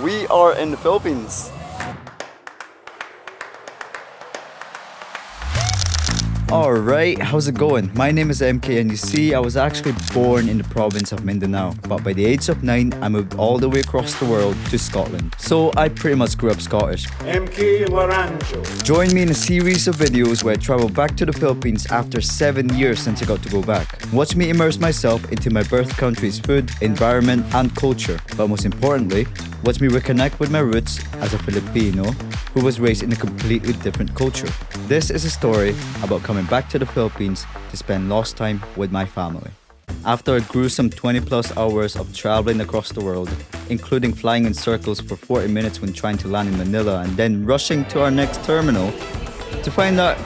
We are in the Philippines. Alright, how's it going? My name is MK and you see I was actually born in the province of Mindanao, but by the age of 9 I moved all the way across the world to Scotland. So I pretty much grew up Scottish. MK Laranjo. Join me in a series of videos where I travel back to the Philippines after 7 years since I got to go back. Watch me immerse myself into my birth country's food, environment and culture, but most importantly, watch me reconnect with my roots as a Filipino who was raised in a completely different culture. This is a story about coming back to the Philippines to spend lost time with my family. After a gruesome 20 plus hours of traveling across the world, including flying in circles for 40 minutes when trying to land in Manila and then rushing to our next terminal to find out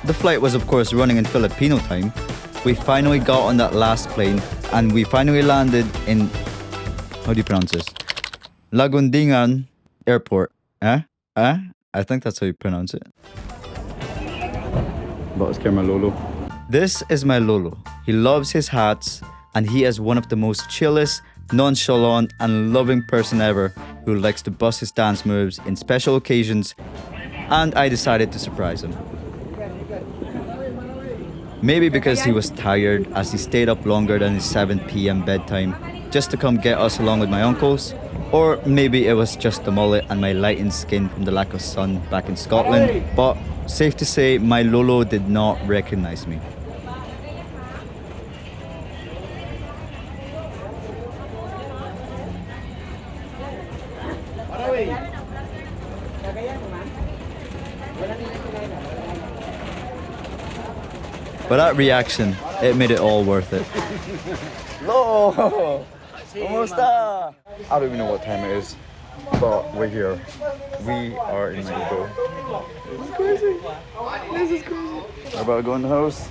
the flight was of course running in Filipino time, we finally got on that last plane and we finally landed in, how do you pronounce this? Lagundingan Airport. I think that's how you pronounce it. Camera Lolo. This is my Lolo. He loves his hats and he is one of the most chillest, nonchalant and loving person ever who likes to bust his dance moves in special occasions, and I decided to surprise him. Maybe because he was tired as he stayed up longer than his 7 p.m. bedtime just to come get us along with my uncles, or maybe it was just the mullet and my lightened skin from the lack of sun back in Scotland, but safe to say my Lolo did not recognize me. But that reaction, it made it all worth it. Hello! Kumusta? I don't even know what time it is, but we're here. We are in Mexico. This is crazy. This is crazy. We're about to go in the house.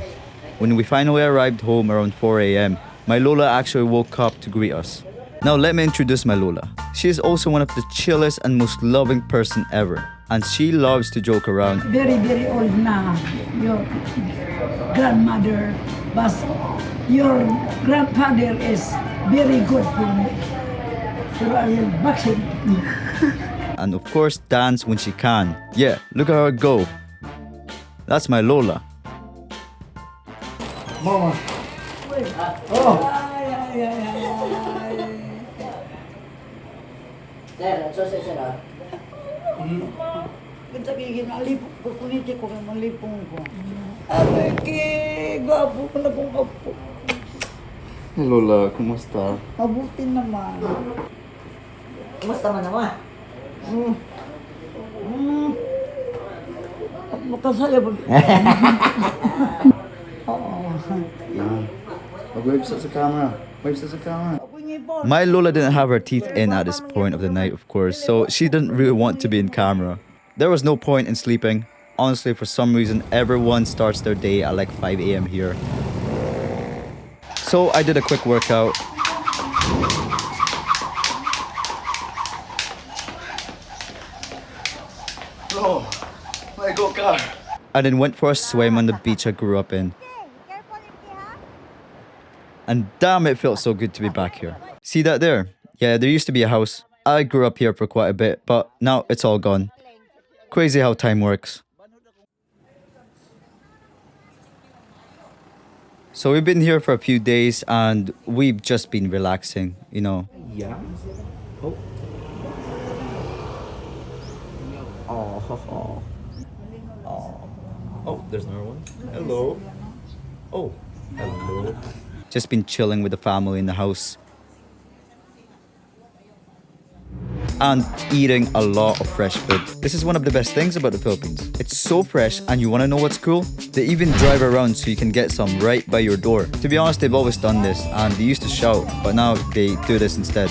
When we finally arrived home around 4 a.m., my Lola actually woke up to greet us. Now let me introduce my Lola. She is also one of the chillest and most loving person ever. And she loves to joke around. Very, very old now. Your grandmother, but your grandfather is very good for me. So I will back him. And of course dance when she can. Yeah, look at her go. That's my Lola. Mama. Oh. Kita kaya nalipong ko, kuniti ko kaya malipong ko. Ay, kaya gwapo ko na kong kapo. Lola, kumusta? Mabuti naman. Kumusta man naman? Makasaya ba? Oo. Mag-wave sa camera. Wave sa camera. My Lola didn't have her teeth in at this point of the night, of course, so she didn't really want to be in camera. There was no point in sleeping. Honestly, for some reason, everyone starts their day at like 5 a.m. here. So I did a quick workout. Oh, my go car. And then went for a swim on the beach I grew up in. And damn, it felt so good to be back here. See that there? Yeah, there used to be a house. I grew up here for quite a bit, but now it's all gone. Crazy how time works. So we've been here for a few days and we've just been relaxing, you know. Yeah. Oh. Oh. Oh. Oh, there's another one. Hello. Oh. Hello. Just been chilling with the family in the house. And eating a lot of fresh food. This is one of the best things about the Philippines. It's so fresh, and you want to know what's cool? They even drive around so you can get some right by your door. To be honest, they've always done this, and they used to shout, but now they do this instead.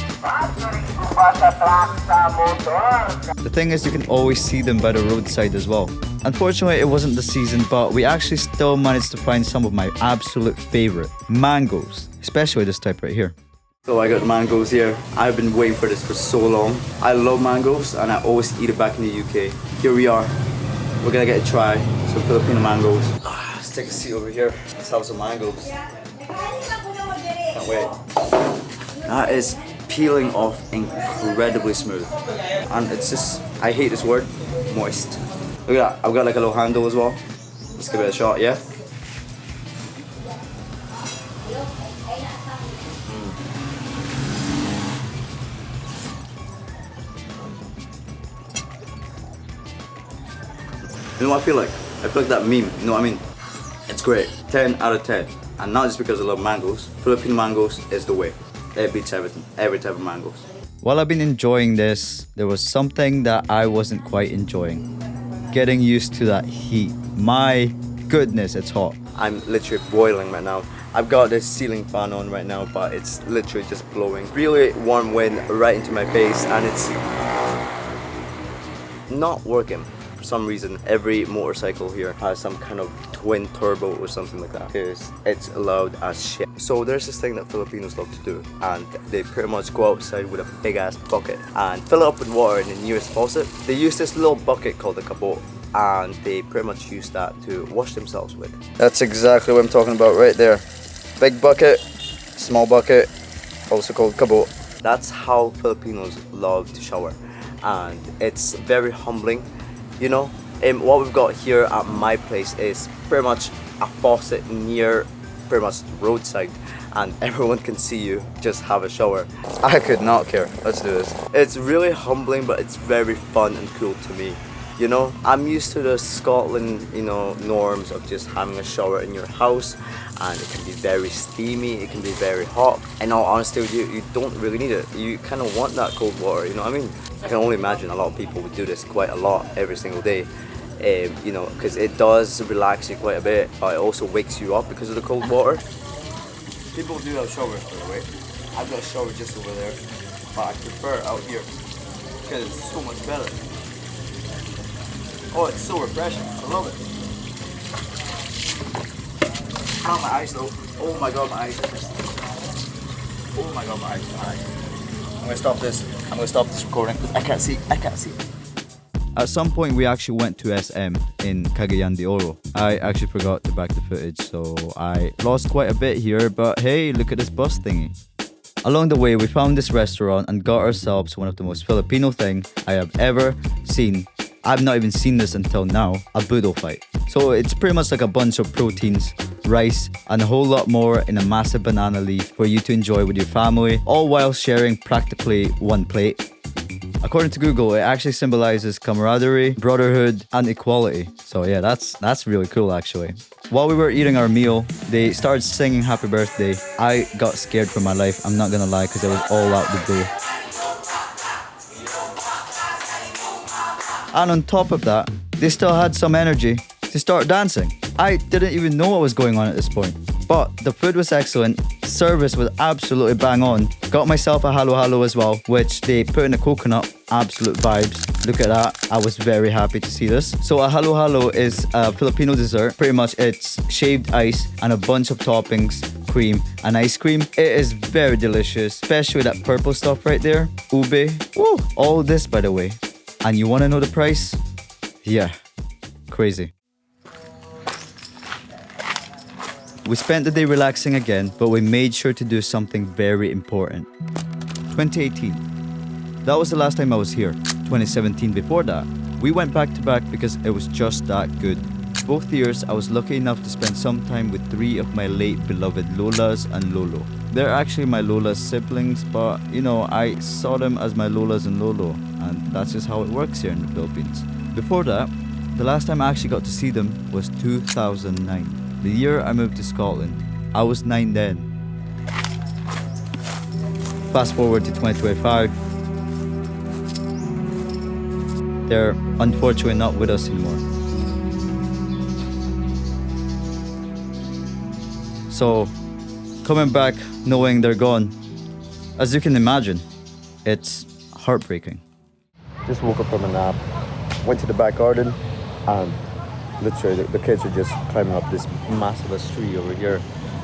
The thing is, you can always see them by the roadside as well. Unfortunately, it wasn't the season, but we actually still managed to find some of my absolute favorite mangoes, especially this type right here. So I got mangoes here. I've been waiting for this for so long. I love mangoes and I always eat it back in the UK. Here we are. We're gonna get a try some Filipino mangoes. Let's take a seat over here. Let's have some mangoes. Can't wait. That is peeling off incredibly smooth. And it's just, I hate this word, moist. Look at that, I've got like a little handle as well. Let's give it a shot, yeah? You know what I feel like? I feel like that meme, you know what I mean? It's great, 10 out of 10. And not just because I love mangoes. Philippine mangoes is the way. It beats everything, every type of mangoes. While I've been enjoying this, there was something that I wasn't quite enjoying. Getting used to that heat. My goodness, it's hot. I'm literally boiling right now. I've got this ceiling fan on right now, but it's literally just blowing. Really warm wind right into my face, and it's not working. For some reason, every motorcycle here has some kind of twin turbo or something like that, because it's loud as shit. So there's this thing that Filipinos love to do, and they pretty much go outside with a big ass bucket and fill it up with water in the nearest faucet. They use this little bucket called a kabot, and they pretty much use that to wash themselves with. That's exactly what I'm talking about right there. Big bucket, small bucket, also called kabot. That's how Filipinos love to shower, and it's very humbling. You know, what we've got here at my place is pretty much a faucet near pretty much the roadside, and everyone can see you just have a shower. I could not care. Let's do this. It's really humbling, but it's very fun and cool to me. You know, I'm used to the Scotland, you know, norms of just having a shower in your house, and it can be very steamy, it can be very hot. In all honesty with you, you don't really need it. You kind of want that cold water, you know what I mean? I can only imagine a lot of people would do this quite a lot every single day. You know, because it does relax you quite a bit, but it also wakes you up because of the cold water. People do have showers, by the way. I've got a shower just over there, but I prefer it out here because it's so much better. Oh, it's so refreshing. I love it. Not my eyes though. Oh my god, my eyes. Oh my god, my eyes. I'm gonna stop this. I'm gonna stop this recording because I can't see. I can't see. At some point, we actually went to SM in Cagayan de Oro. I actually forgot to back the footage, so I lost quite a bit here, but hey, look at this bus thingy. Along the way, we found this restaurant and got ourselves one of the most Filipino things I have ever seen. I've not even seen this until now, a budo fight. So it's pretty much like a bunch of proteins, rice, and a whole lot more in a massive banana leaf for you to enjoy with your family, all while sharing practically one plate. According to Google, it actually symbolizes camaraderie, brotherhood, and equality. So yeah, that's really cool actually. While we were eating our meal, they started singing happy birthday. I got scared for my life, I'm not gonna lie, because it was all out the door. And on top of that, they still had some energy to start dancing. I didn't even know what was going on at this point. But the food was excellent, service was absolutely bang on. Got myself a halo halo as well, which they put in a coconut, absolute vibes. Look at that, I was very happy to see this. So a halo halo is a Filipino dessert. Pretty much it's shaved ice and a bunch of toppings, cream and ice cream. It is very delicious, especially that purple stuff right there. Ube, woo! All this by the way. And you wanna know the price? Yeah, crazy. We spent the day relaxing again, but we made sure to do something very important. 2018. That was the last time I was here. 2017 before that. We went back to back because it was just that good. Both years, I was lucky enough to spend some time with 3 of my late beloved Lolas and Lolo. They're actually my Lola's siblings, but you know, I saw them as my Lolas and Lolo, and that's just how it works here in the Philippines. Before that, the last time I actually got to see them was 2009. The year I moved to Scotland. I was 9 then. Fast forward to 2025. They're unfortunately not with us anymore. So, coming back knowing they're gone, as you can imagine, it's heartbreaking. Just woke up from a nap, went to the back garden, and literally the kids are just climbing up this massive tree over here.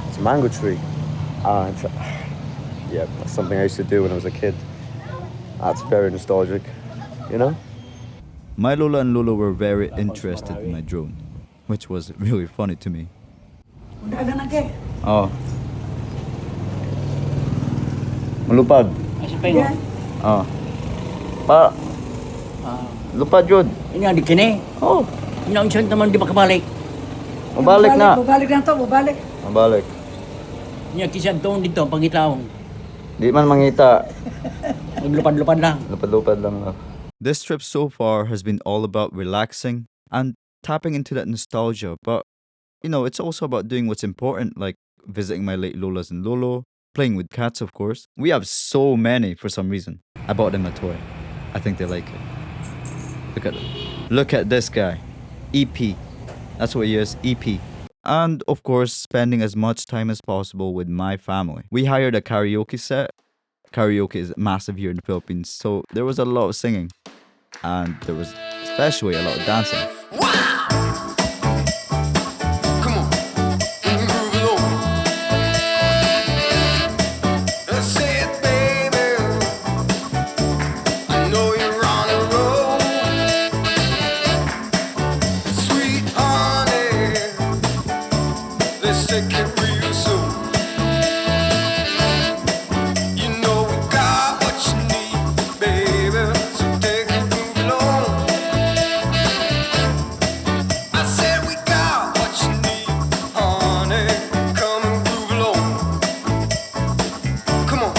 It's a mango tree. And yeah, that's something I used to do when I was a kid. That's very nostalgic, you know? My Lola and Lolo were very interested in my drone, which was really funny to me. Oh. Malupad. Asa pa yun? Oh. Pa, lupa jud. Ini adik kini. Oh, Ina unsan taman di makabalik. mabalik na. Mabalik na to, mabalik. Mabalik. Nya kisan taon dito pangitaon. Di man mangita. Maglupad-lupad lang. Lupad-lupad lang. This trip so far has been all about relaxing and tapping into that nostalgia, but it's also about doing what's important, like visiting my late Lolas and Lolo, playing with cats, of course. We have so many for some reason. I bought them a toy. I think they like it. Look at this guy. EP. That's what he is, EP. And of course, spending as much time as possible with my family. We hired a karaoke set. Karaoke is massive here in the Philippines, so there was a lot of singing. And there was especially a lot of dancing. Come on, groove along. Say it, baby. I know you're on a roll. Sweet honey, let's take it real soon. You know we got what you need, baby. So take it, move along. I said we got what you need, honey. Come and groove along. Come on.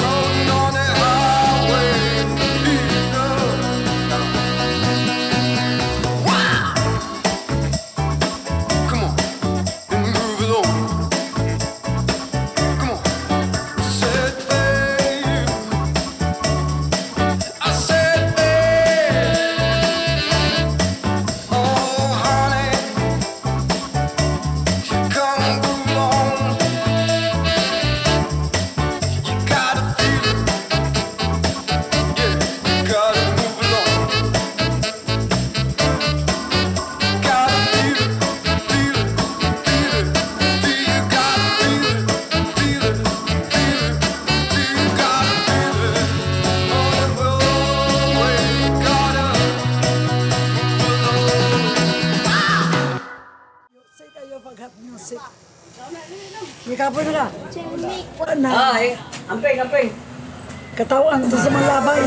Rolling on that highway, ease up. Wow. Come on, and move along. Come on. Said babe. I said babe. Oh, honey, come and groove along. You gotta feel it, yeah. You gotta move along. Gotta feel it, feel it, feel it, feel. You gotta feel it, feel it, feel it, feel. You gotta feel it. On the roadway, you gotta move along. Say kayo pag-hap music. Ikapoy na ka. Na, Ay, amping, amping. katawan to sa malabay.